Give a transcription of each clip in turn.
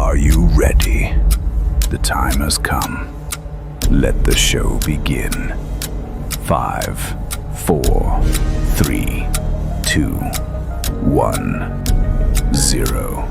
Are you ready? The time has come. Let the show begin. 5, 4, 3, 2, 1, 0.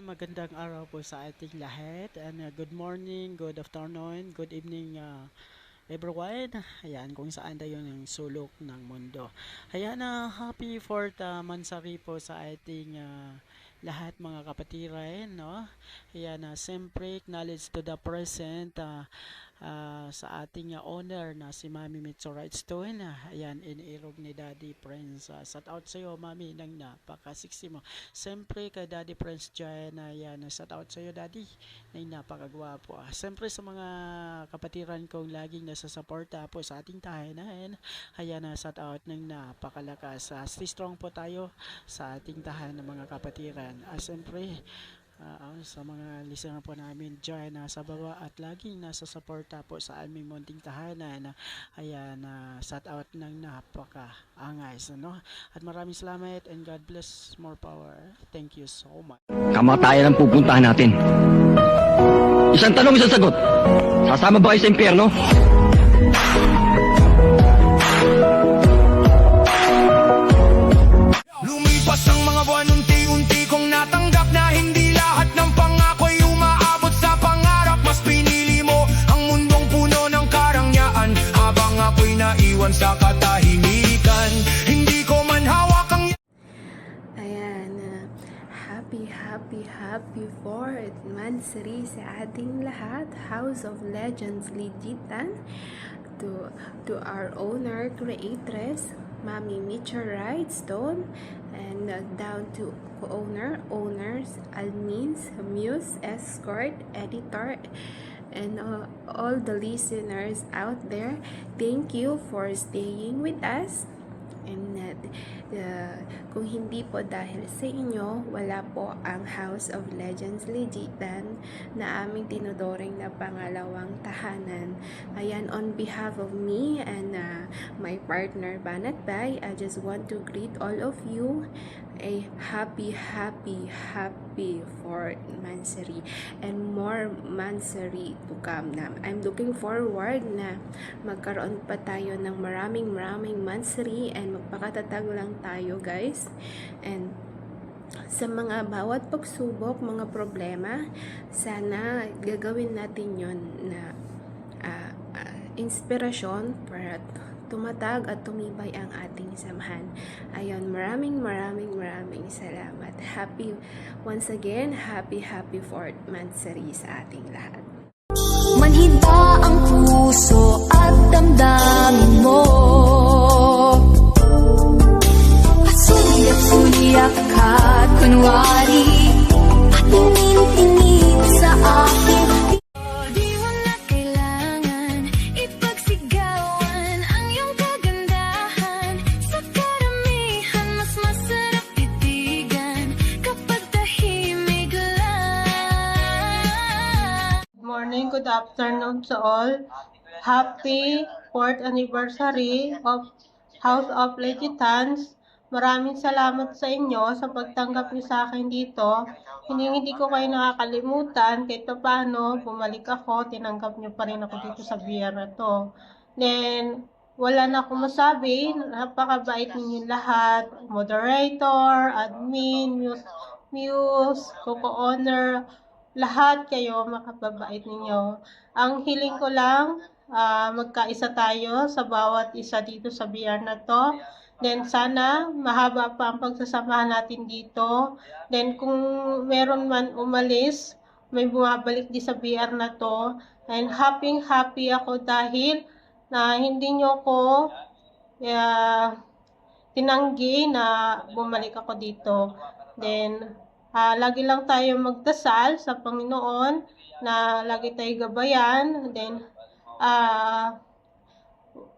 Magandang araw po sa ating lahat and good morning, good afternoon, good evening everyone. Ayan, kung saan tayo ng sulok ng mundo. Ayan, happy 4th Mansari po sa ating lahat mga kapatiran, no? Ayan, siyempre acknowledge to the present sa ating owner na si Mami Mitso Rightstone. Ayan, iniirog ni Daddy Prince. Shout out sa iyo, Mami, nang napaka-sexy mo. Siyempre kay Daddy Prince dyan, ayan, shout out sa iyo, Daddy, nang napakagwapo. Siyempre sa mga kapatiran kong laging nasasuporta po sa ating tahanan. Ayan, shout out ng napakalakas. Stay strong po tayo sa ating tahanan ng mga kapatiran. Siyempre, sa mga listener po namin dyan sa baba at laging nasa suporta po sa aming munting tahanan. Ayan, shout out ng napaka-angay, no? At maraming salamat and God bless, more power. Thank you so much. Kamatayan ang pupuntahan natin. Isang tanong, isang sagot. Sasama ba kayo sa impyerno? Lumipas ang mga buwan, unti-unti kong natanggap na hindi lahat ng pangako'y umaabot sa pangarap. Mas pinili mo ang mundong puno ng karangyaan, habang ako'y naiwan sa katahimikan. Hindi ko man hawak ang... Ayan, happy 4th Mansari sa ating lahat. House of Legends Legitan, to our owner, creatress, Mami Mitcho Rightstone, and down to owners, admins, muse, escort, editor, and all the listeners out there. Thank you for staying with us. And kung hindi po dahil sa inyo, wala po ang House of Legends Legitan na aming tinuturing na pangalawang tahanan. Ayan, on behalf of me and my partner Banat Bay, I just want to greet all of you a happy 4th Mansari and more Mansari to come na. I'm looking forward na magkaroon pa tayo ng maraming Mansari and magpakatatag lang tayo, guys. And sa mga bawat pagsubok, mga problema, sana gagawin natin yon na inspirasyon para tumatag at tumibay ang ating samahan. Ayun, maraming salamat. Once again, happy 4th Mansari sa ating lahat. Manhida ang puso at damdamin mo, suliak ka't kunwari, at tingin sa akin. Di mo na kailangan ipagsigawan ang iyong kagandahan. Sa karamihan, mas masarap titigan kapag tahimik lang. Good morning, good afternoon to all. Happy 4th anniversary of House of Legitans. Maraming salamat sa inyo sa pagtanggap niyo sa akin dito. Hindi ko kayo nakakalimutan. Kahit paano, bumalik ako, tinanggap niyo pa rin ako dito sa BR na to. Then, wala na akong masabi. Napakabait ninyo lahat. Moderator, admin, muse, co-owner, lahat kayo makababait ninyo. Ang hiling ko lang, magkaisa tayo sa bawat isa dito sa BR na to. Then sana mahaba pa ang pagsasamahan natin dito. Then kung meron man umalis, may bumabalik di sa BR na to. And happy ako dahil na hindi nyo ko tinanggi na bumalik ako dito. Then, lagi lang tayo magdasal sa Panginoon na lagi tayo gabayan. Then,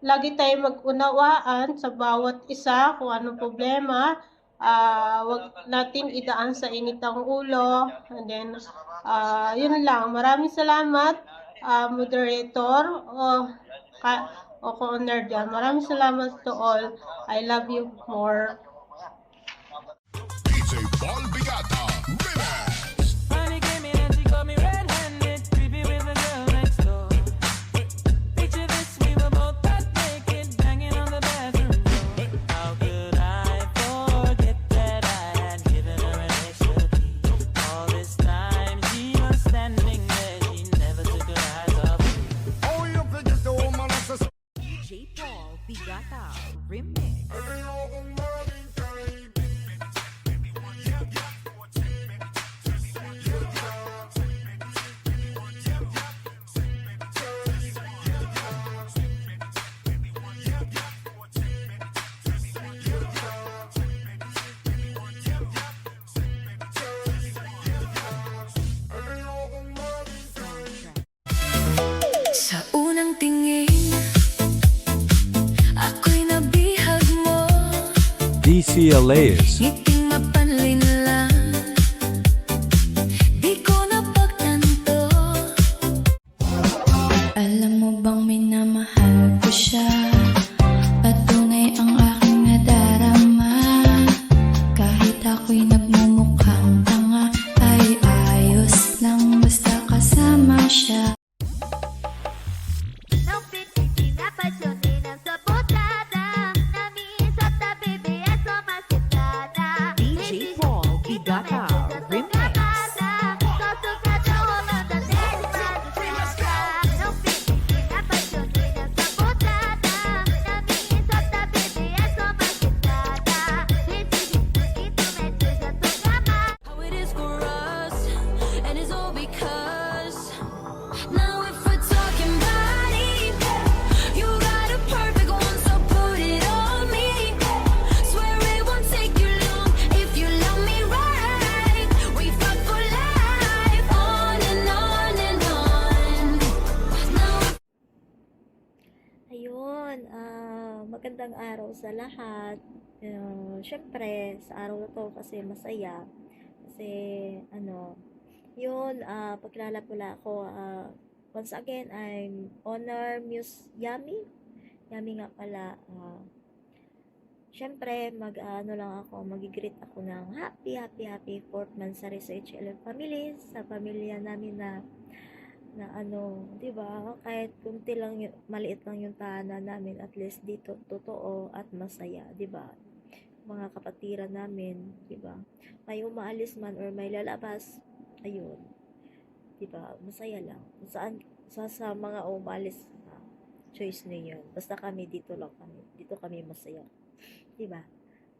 lagi tayo mag-unawaan sa bawat isa kung anong problema. Wag natin idaan sa init ang ulo. And then, yun lang. Maraming salamat, moderator o co-owner dyan. Maraming salamat to all. I love you more. DJ Ball Bigata Remix. Honey came in and she got me red-handed, creepy with the girl next door. Picture this, we were both butt naked, banging on the bathroom door. How could I forget that I had given her an extra key? All this time she was standing there, she never took her eyes off me. Oh, you forget the woman that's a DJ Paul Bigata Remix. Sa unang tingin, ako'y nabihag mo. DCLAs. Ngiting mapanlinlang, di ko napagtanto. Alam mo bang minamahal ko siya, at tunay ang aking nadarama. Kahit ako'y nagmumukhang tanga, ay ayos lang basta kasama siya. DJ Paul Bigata Remix. How it is for us, and it's all because now if we're talking body, you got a perfect one, so put it on me. Swear it won't take you long if you love me right. We fuck for life, on and on and on. Now Ayun, magandang araw sa lahat. Syempre, sa araw na to kasi masaya. Kasi, pagkilala pala ako, once again, I'm Honor Muse Yummy. Yummy nga pala. Syempre, mag-greet ako ng happy 4th Mansari sa HLM family, sa pamilya namin na 'di ba? Kahit kunti lang maliit lang yung tahanan namin, at least dito totoo at masaya, 'di ba? Mga kapatiran namin, 'di ba? May umaalis man or may lalabas, ayun. 'Di ba? Masaya lang. Kung saan sa mga umalis, choice niyo 'yan. Basta kami dito lang kami. Dito kami masaya. 'Di ba?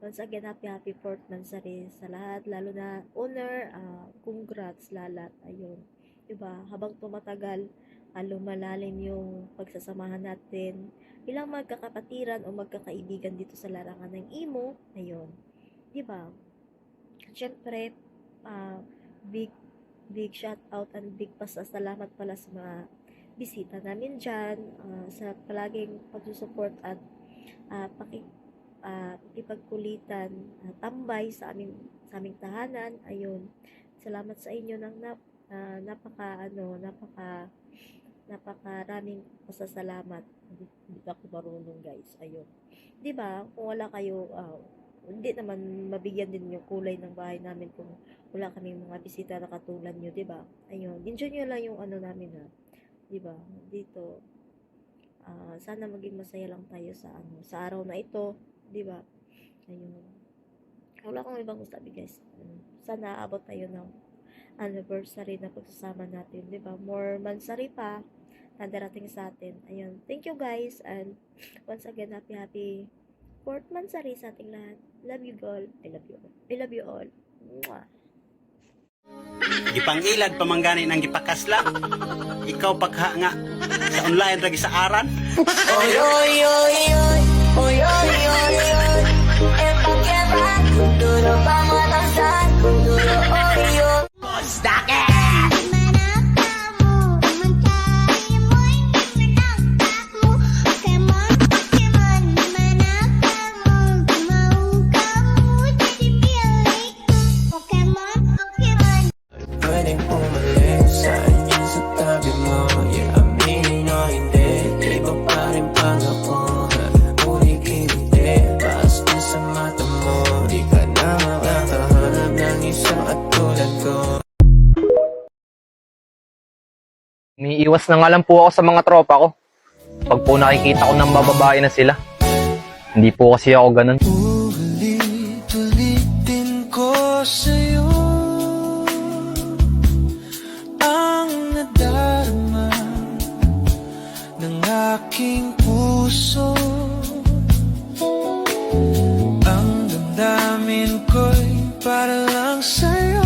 Once again, happy 4th Mansari sa lahat, lalo na owner, congrats lalat, ayun. Diba? Habang tumatagal, lumalalim yung pagsasamahan natin bilang magkakapatiran o magkakaibigan dito sa larangan ng Imo. Ayun. Diba? Siyempre, big shout out and big pasasalamat pala sa mga bisita namin dyan, sa palaging pagsusupport at pakipagkulitan, tambay sa aming tahanan. Ayun. Salamat sa inyo ng napakaraming pasasalamat. Hindi ako marunong, guys. Ayun. 'Di ba? Kung wala kayo, hindi naman mabigyan din yung kulay ng bahay namin kung wala kaming mga bisita na katulad nyo, 'di ba? Ayun. Enjoy nyo lang yung namin, 'di ba? Dito. Sana maging masaya lang tayo sa araw na ito, 'di ba? Ayun. Wala akong ibang sabi, guys. Sana aabot tayo ng anniversary na pagsasama natin, 'di ba? More mansari pa na darating sa atin. Ayun. Thank you, guys, and once again, happy Fort Mansari sa ating lahat. Love you all. I love you all. I love you all. Mwah. Gipangilad pamanggani ng gipakasla. Ikaw pagha nga sa online ragi sa aran. Oy, oy, oy, oy. Oy, oy, oy, oy. Epakebat, duro pa matasan. Duro, oy, oy. Bostake! Pwedeng umalis sa inyo sa tabi mo. Yeah, aminin o hindi, iba pa rin pag ako. Ngunit hindi, basta sa mata mo. Di ka na makakahanap ng isang at tulad ko. Umiiwas na nga lang po ako sa mga tropa ko. Pag po nakikita ko ng bababae na sila. Hindi po kasi ako ganun. Ulit-ulitin ko sa'yo ang nadarama ng aking puso. Ang damdamin ko'y para lang sa'yo.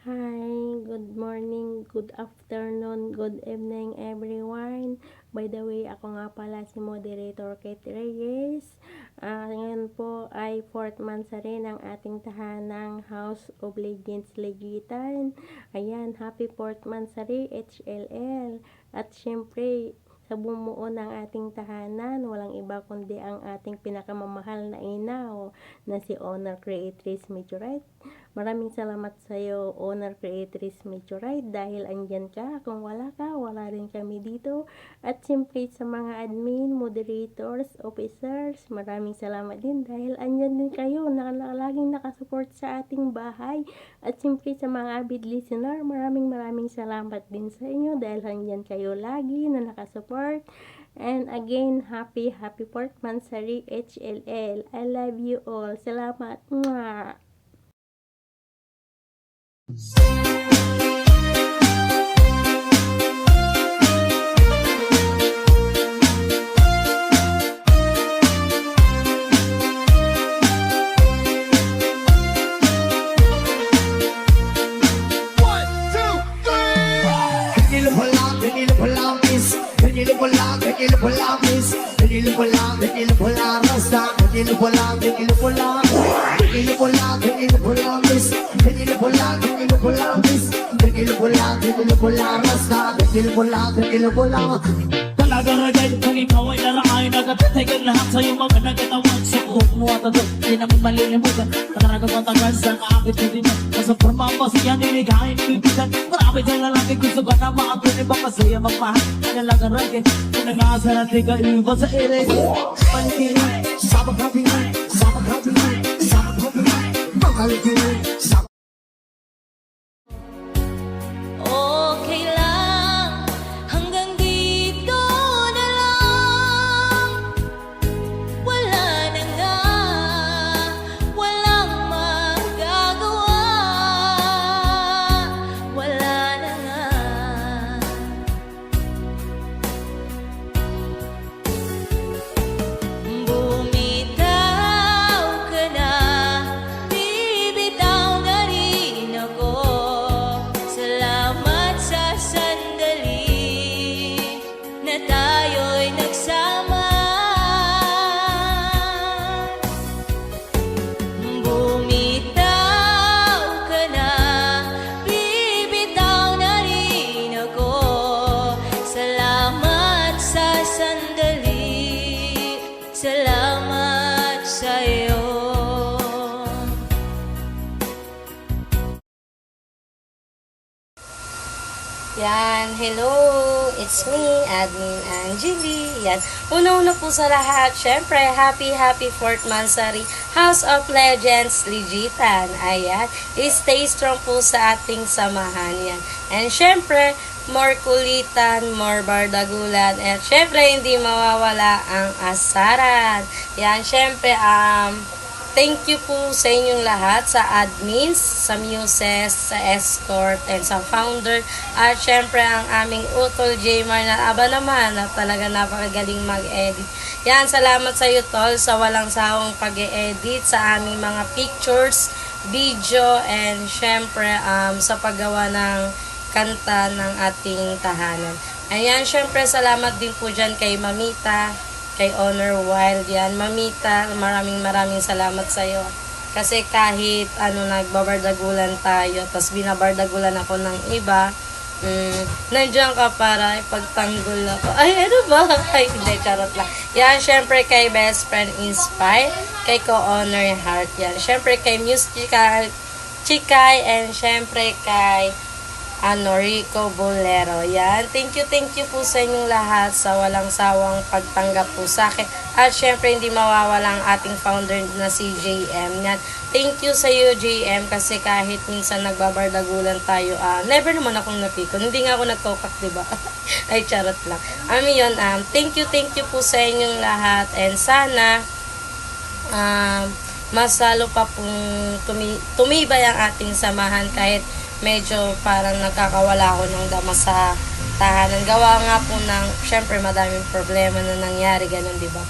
Hi, good morning, good afternoon, good evening everyone. By the way, ako nga pala si Moderator Kate Reyes. Ngayon po ay 4th Mansari ng ating tahanang House of Legends Legitan. Ayan, happy 4th Mansari HLL. At syempre, sa bumuo ng ating tahanan, walang iba kundi ang ating pinakamamahal na inaw na si Honor Creatrice Meteorite. Maraming salamat sa iyo, Honor Creatrice Meteorite, dahil andyan ka. Kung wala ka, wala rin kami dito. At siyempre sa mga admin, moderators, officers, maraming salamat din dahil andyan din kayo na laging nakasupport sa ating bahay. At siyempre sa mga avid listener, maraming salamat din sa inyo dahil andyan kayo lagi na nakasupport. And again, happy 4th Mansari HLL. I love you all. Salamat. Mwah! Talagang ragay kung ikaw ay larangay, nagtatagal lahat sa'yo mga nagkatawag sa buhok mo at agad. Di naman malilimutan, nakaragang matagal sa kaakit ko din. Nasa forma pa siya niligayin, ibibigan. Marami dyan lalaki gusto ka na maakit, iba masaya magmahal. Talagang ragay, kung nag-aasal at ikaw iba sa ere. Panitirin, sabag hapingin, sabag hapingin, sabag hapingin, makalikirin, sabag. Okay lang, hanggang dito na lang. Wala na nga, walang magagawa. Wala na nga. Bumitaw ka na, bibitaw na rin ako. Salamat sa sandali na tayo'y nagsama. Bumitaw ka na, bibitaw na rin ako. Salamat sa sandali, salamat sa'yo. Yan, hello! It's me, Admin Angeli. Yan, una-una po sa lahat, syempre, happy 4th Mansari House of Legends Legitan. Ayan, stay strong po sa ating samahan yan. And syempre, more kulitan, more bardagulan, and syempre, hindi mawawala ang asaran. Yan, syempre, thank you po sa inyong lahat, sa admins, sa muses, sa escort, and sa founder. At syempre ang aming utol Jmar na aba naman na talaga napakagaling mag-edit. Yan, salamat sa iyo tol sa walang sawang pag-edit sa aming mga pictures, video, and syempre sa paggawa ng kanta ng ating tahanan. Ayan, syempre salamat din po dyan kay Mamita, kay Honor Wild. Yan, Mamita, maraming salamat sa iyo. Kasi kahit nagbabardagulan tayo, tapos binabardagulan ako ng iba, nandiyan ka para ipagtanggol ako. Ay, ano ba? Ay, hindi, charot lang. Yan, syempre kay Best Friend Inspire, kay Co-Honor Heart. Yan, syempre kay Muse Chikay, and syempre kay Rico Bolero. Yan. Thank you po sa inyong lahat sa walang sawang pagtanggap po sa akin. At syempre, hindi mawawala ang ating founder na si JM. Yan. Thank you sa iyo, JM, kasi kahit minsan nagbabardagulan tayo, never naman akong napikon. Hindi nga ako nagkokak, diba? Ay, charot lang. Yun, thank you po sa inyong lahat. And sana, mas lalo pa pong tumibay ang ating samahan kahit medyo parang nagkakawala ako ng dama sa tahanan. Gawa nga po ng, syempre madaming problema na nangyari, ganun, di ba?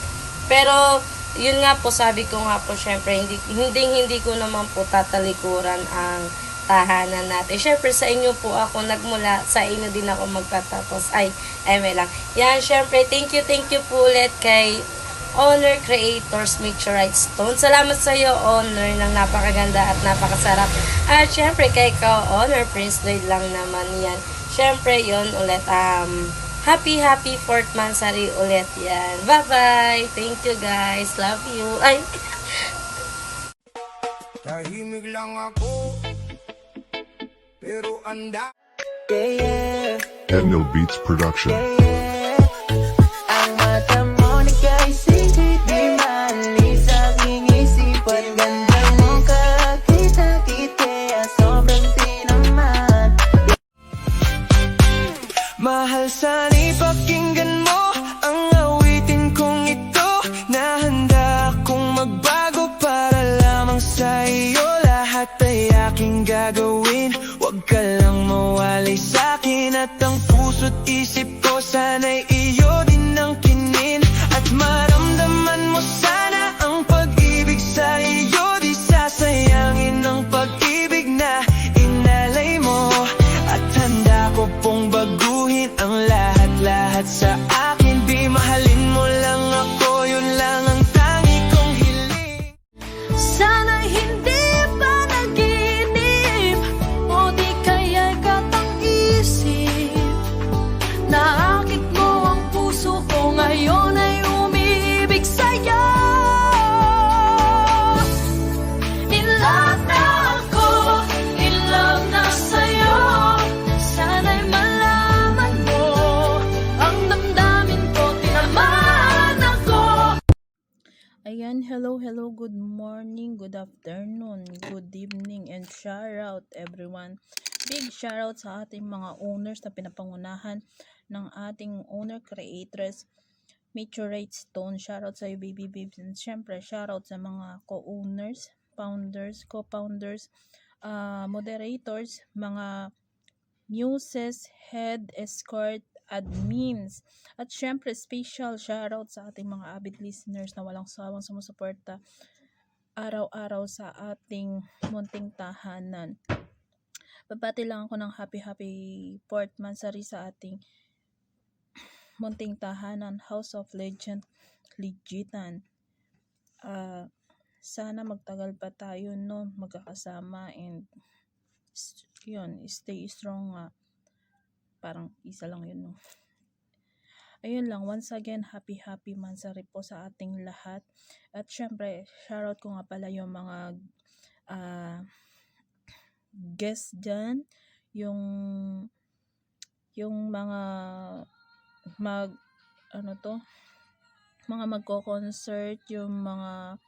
Pero, yun nga po, sabi ko nga po, syempre, hindi ko naman po tatalikuran ang tahanan natin. Syempre, sa inyo po ako nagmula, sa inyo din ako magtatapos. Ay, eme lang. Yan, syempre, thank you po ulit kay Honor Creators Meteorite Stone. Salamat sa iyo, Honor, ng napakaganda at napakasarap. At syempre kay Honor Prince Lloyd lang naman yan. Syempre yon ulit, happy 4th Mansari ulit yan. Bye-bye! Thank you guys. Love you. Ay! Tahimik lang ako, pero anda. Edno Beats Production. Ang mata mo nagkaisip, di maalis aking isipan. Ganda mo kakita-kita, sobrang tinaman. Mahal sana ipakinggan mo ang awitin kong ito, na handa akong magbago para lamang sa iyo. Lahat ay aking gagawin, wag ka lang mawalay sa akin. At ang puso't isip ko sana'y iyo din ang kinin. At maramdaman mo sana ang pag-ibig sa iyo. Di sasayangin ang pag-ibig na inalay mo. At handa ko pong baguhin ang lahat-lahat sa akin. Di mahalin mo lang ako, yun lang ang tangi kong hiling. Sana hindi pa naginip, o di kaya'y katang-isip. Naakit mo ang puso ko, ngayon ay umiibig sa'yo. In love na ako, in love na sa'yo. Sana'y malaman mo ang damdamin ko, tinamaan ako. Ayan, hello, good morning, good afternoon, good evening, and shout out everyone. Big shout out sa ating mga owners na pinapangunahan ng ating owner creators, Meteorite Stone. Shout out sa iyo, baby babes, and syempre shout out sa mga co-owners, founders, co-founders, moderators, mga muses, head, escort, admins. At syempre special shoutout sa ating mga avid listeners na walang sawang sumusuporta araw-araw sa ating munting tahanan. Babati lang ako ng happy 4th Mansari sa ating munting tahanan, House of Legend Ligitan. Sana magtagal pa tayo, no, magkakasama, and yun, stay strong nga. Parang isa lang yun, no. Ayun lang, once again, happy Mansari po sa ating lahat. At syempre, shoutout ko nga pala yung mga guest dyan, yung mga mga magko-concert, yung mga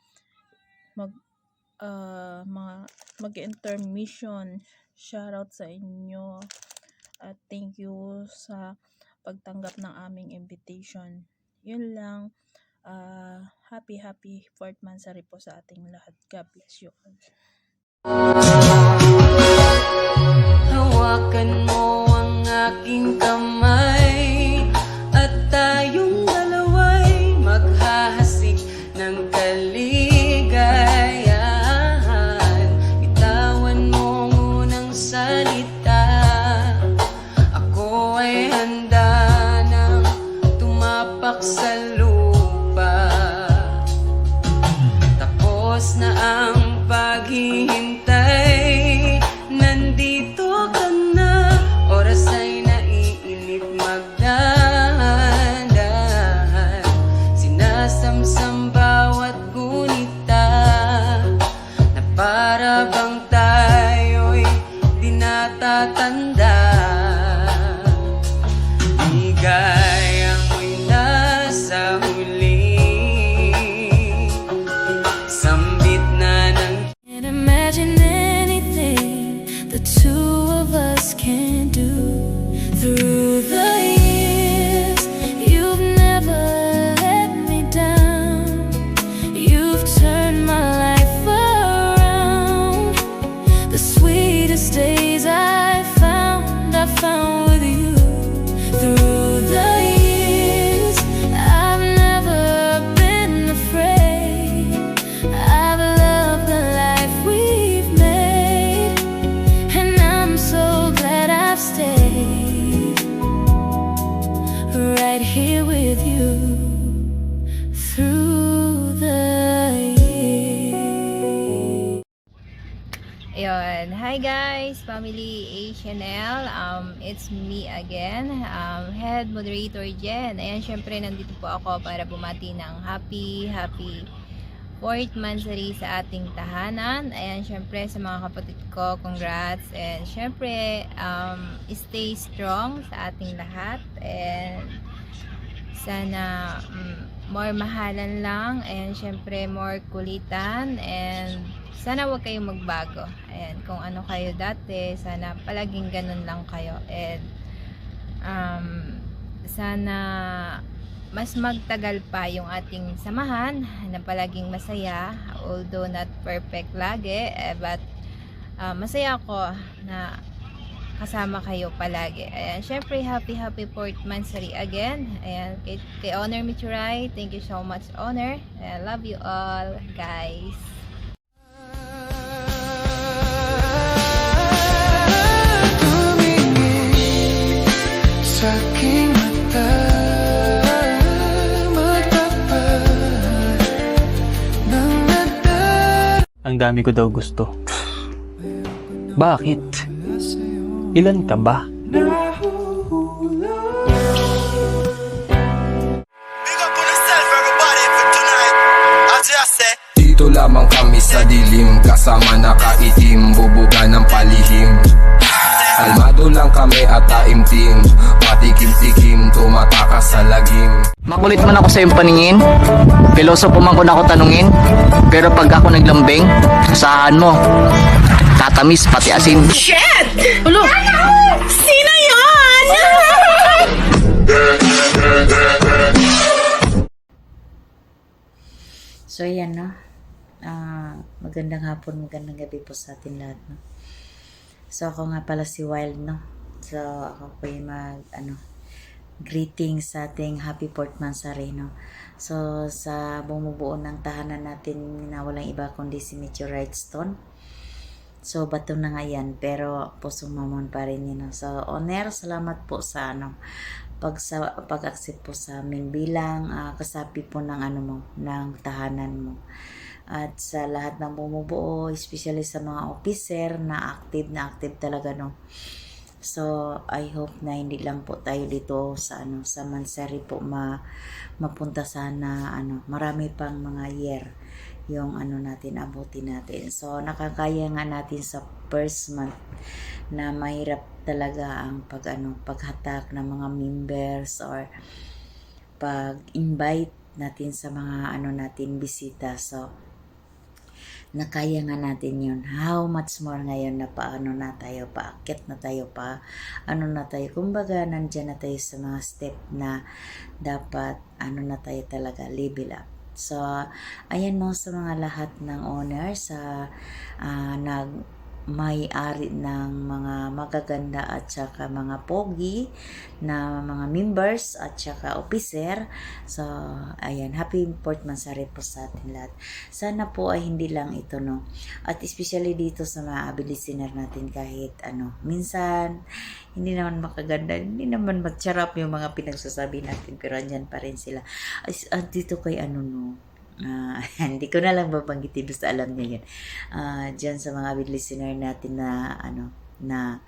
mag-intermission. Shoutout sa inyo at thank you sa pagtanggap ng aming invitation. Yun lang. Happy 4th Mansari po sa ating lahat. God bless you all. Hawakan mo ang aking kamay at tayong dalawa'y maghahasik ng kaligayahan. Bitawan mo munang salita, ako ay handa nang tumapak sa lupa. Tapos na ang paghihintay, nandito ka na, oras ay naiinip, magdahan-dahan. Sinasamsam bawat gunita, na para bang tayo'y di natatanda. Ligaya mo'y nasa huli, sambit na ng Can't imagine anything the two of us can do. Through the years, you've never let me down. You've turned my life around. The sweetest days I found with you. Through the years, I've never been afraid. I've loved the life we've made, and I'm so glad I've stayed right here with you through the years. Ayun. Hi guys, family HNL. It's me again, head moderator Jen. Ayan, syempre nandito po ako para bumati ng happy 4th Mansari sa ating tahanan. Ayan, syempre sa mga kapatid ko, congrats. And syempre, stay strong sa ating lahat. And sana more mahalan lang. And syempre, more kulitan. And sana wag kayong magbago. Ayan, kung ano kayo dati, sana palaging ganun lang kayo. And sana mas magtagal pa yung ating samahan na palaging masaya, although not perfect lagi, but masaya ako na kasama kayo palagi. Ayan, syempre happy 4th Mansari again. Ayan, kay Honor Michuray, thank you so much Honor. I love you all guys. Sa aking mata, magtapat ng nagdaan. Ang dami ko daw gusto. Bakit? Ilan ka ba? Big up on yourself, everybody, for tonight. As I say, dito lamang kami sa dilim, kasama nakaitim, bubuga ng palihim. Kalmado lang kami at taimtim, patikim-tikim, tumatakas sa lagim. Makulit man ako sa iyong paningin, pilosopo man ko na ako tanungin, pero pag ako naglambing, saan mo? Tatamis pati asin. Shit! Ulo! Sino yun? So ayan no, magandang hapon, magandang gabi po sa atin lahat no. So ako nga pala si Wild no. So ako po yung greetings sa ating happy 4th Mansari no. So sa bumubuo ng tahanan natin na walang iba kundi si Meteorite Stone. So bato na nga yan, pero pusong mamon pa rin yun no. So Honor, salamat po sa pag-accept po sa amin bilang kasapi po ng ng tahanan mo. At sa lahat ng bumubuo, especially sa mga officer na active talaga no. So I hope na hindi lang po tayo dito sa sa Mansari po mapunta sana marami pang mga year yung natin abutin natin. So nakakaya nga natin sa first month na mahirap talaga ang paghatak ng mga members or pag-invite natin sa mga natin bisita. So na kaya nga natin yun. How much more ngayon na paano na tayo, paakyat na tayo, ano na tayo. Kumbaga, nandyan na tayo sa mga step na dapat, na tayo talaga, level up. So, ayan no, sa mga lahat ng owners, may-ari ng mga magaganda at saka mga pogi na mga members at saka officer. So, ayan, happy Port Mansari po sa atin lahat. Sana po ay hindi lang ito, no. At especially dito sa mga avid listener natin, kahit minsan hindi naman makaganda, hindi naman magcharap yung mga pinagsasabi natin, pero andyan pa rin sila. Dito kay hindi ko na lang babanggitin, basta alam niya yun. Dyan sa mga avid listener natin na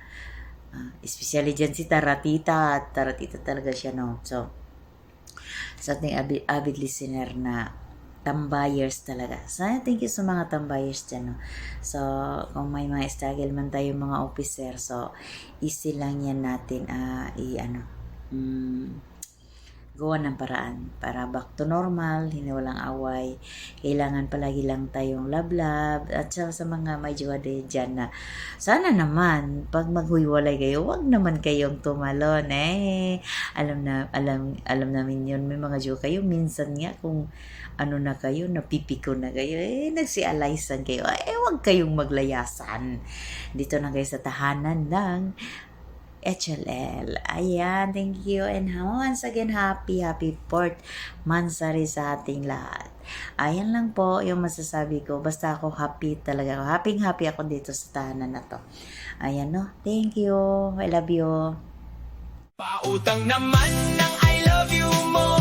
especially dyan si Taratita talaga siya, no. So, sa ating avid listener na tambayers talaga. So, thank you sa mga tambayers dyan, no. So, kung may mga struggle man tayo mga officer, so, easy lang yan natin, gawa ng paraan para back to normal, hindi walang away. Kailangan palagi lang tayong love at sa mga may jowa din dyan na sana naman pag maghuiwalay kayo, wag naman kayong tumalon alam namin yun, may mga jowa kayo minsan nga kung na kayo, napipiko na kayo, nagsialaysan kayo, wag kayong maglayasan dito na kayo sa tahanan ng HLL. Ayan, thank you. And once again, happy Port Mansari sa ating lahat. Ayan lang po yung masasabi ko. Basta ako happy talaga. Happy ako dito sa tahanan na to. Ayan, no. Thank you. I love you. Pautang naman ng I love you mo.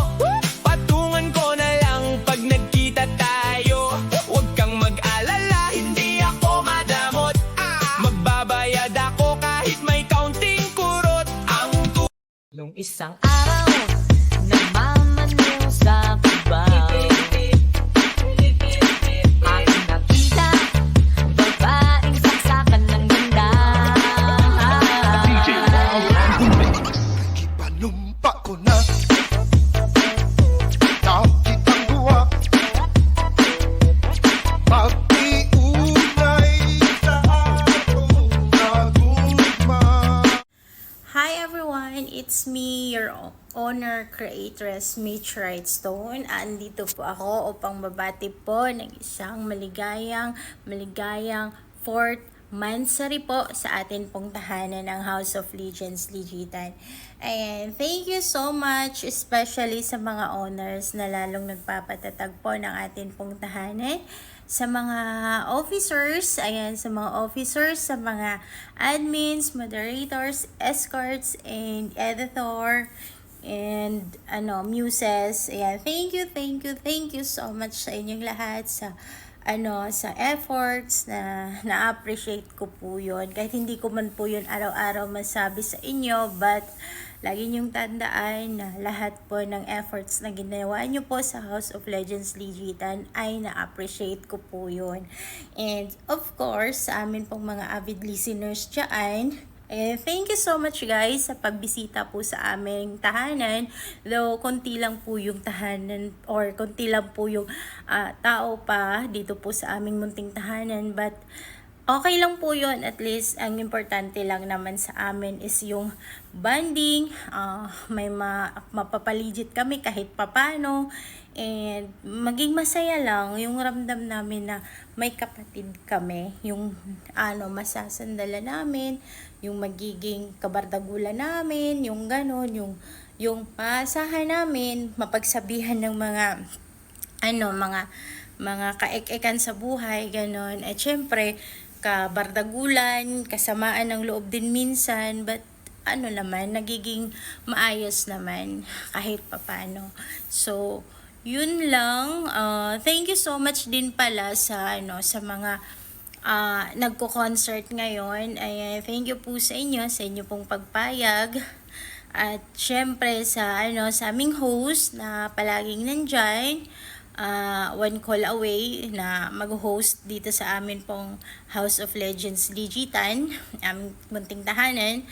Patungan ko na lang pag nagkita tayo. Huwag kang mag-alala, hindi ako madamot. Magbabayad ako kahit may counting kurot. Nung isang araw, nagmamaneho sa Cubao. Aking nakita, babaeng saksakan ng ganda. Ipanumpa ko na nakitang buwa pag-iunay sa atong nagugma. Hi everyone, it's me, your owner, creatress, Mitch Wrightstone. Andito po ako upang babati po ng isang maligayang Fort Mansari po sa atin pong tahanan ng House of Legends Ligitan. And thank you so much, especially sa mga owners na lalong nagpapatatag po ng atin pong tahanan. Sa mga officers, sa mga admins, moderators, escorts, and editor, and muses. Ayan, thank you so much sa inyong lahat sa efforts na-appreciate ko po yun. Kahit hindi ko man po yun araw-araw masabi sa inyo, but lagi niyong tandaan na lahat po ng efforts na ginawa niyo po sa House of Legends Ligitan ay na-appreciate ko po yun. And of course, sa amin pong mga avid listeners dyan, thank you so much guys sa pagbisita po sa aming tahanan. Though konti lang po yung tahanan or konti lang po yung tao pa dito po sa aming munting tahanan, but okay lang po yun. At least ang importante lang naman sa amin is yung bonding, may mapapaligid kami kahit papano, and maging masaya lang yung ramdam namin na may kapatid kami, yung masasandala namin, yung magiging kabardagulan namin, yung ganon, yung maasahan namin, mapagsabihan ng mga kaek-ekan sa buhay, ganon. At syempre, kabardagulan, kasamaan ng loob din minsan, but nagiging maayos naman kahit papano. So, yun lang. Thank you so much din pala sa mga nagko-concert ngayon. Thank you po sa inyo pong pagpayag. At syempre sa aming host na palaging nandyan, one call away na mag-host dito sa amin pong House of Legends Ligitan, aming munting tahanan.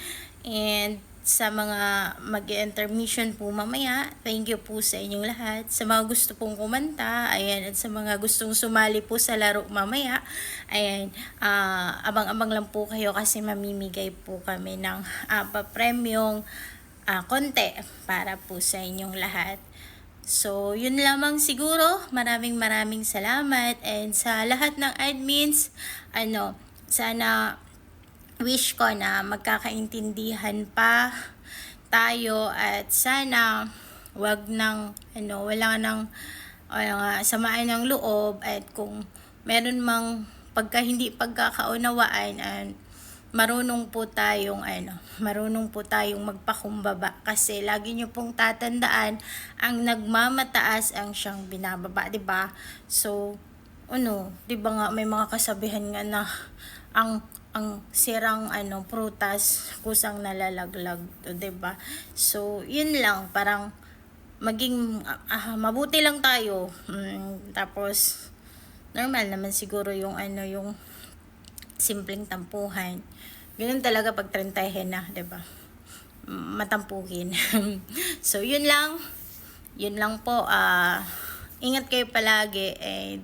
And sa mga mag-intermission po mamaya, thank you po sa inyong lahat. Sa mga gusto pong kumanta, ayan, at sa mga gustong sumali po sa laro mamaya, ayan, abang-abang lang po kayo kasi mamimigay po kami ng pa-premyong konti para po sa inyong lahat. So, yun lamang siguro. Maraming salamat, and sa lahat ng admins, sana wish ko na magkakaintindihan pa tayo, at sana wag nang wala nang samaan ng loob, at kung meron mang hindi pagkakaunawaan, and marunong po tayong magpakumbaba, kasi lagi niyo pong tatandaan, ang nagmamataas ang siyang binababa, 'di ba? So 'di ba nga may mga kasabihan nga na ang sirang prutas kusang nalalaglag, 'di ba? So yun lang, parang maging mabuti lang tayo. Tapos normal naman siguro yung yung simpleng tampuhan. Ganun talaga pag 30 na, 'di ba? Matampuhin. So yun lang po. Ingat kayo palagi, and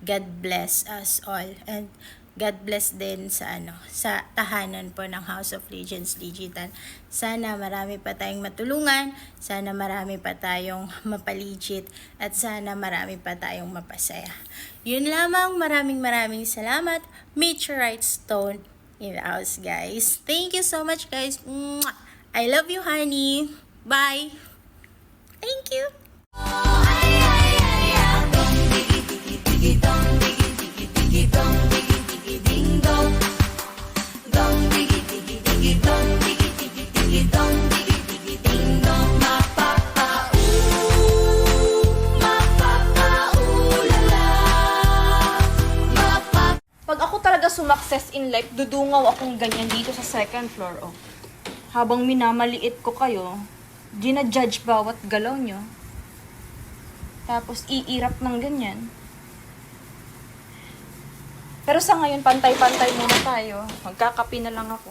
God bless us all, and God bless din sa tahanan po ng House of Legends Ligitan. Sana marami pa tayong matulungan, sana marami pa tayong mapaligid, at sana marami pa tayong mapasaya. Yun lamang, maraming salamat. Meteorite Stone in the house, guys. Thank you so much, guys. I love you, honey. Bye. Thank you. Pag ako talaga sumakses in life, dudungaw akong ganyan dito sa second floor, oh. Habang minamaliit ko kayo, ginajudge bawat galaw nyo. Tapos iirap ng ganyan. Pero sa ngayon, pantay-pantay muna tayo. Magkakapi na lang ako.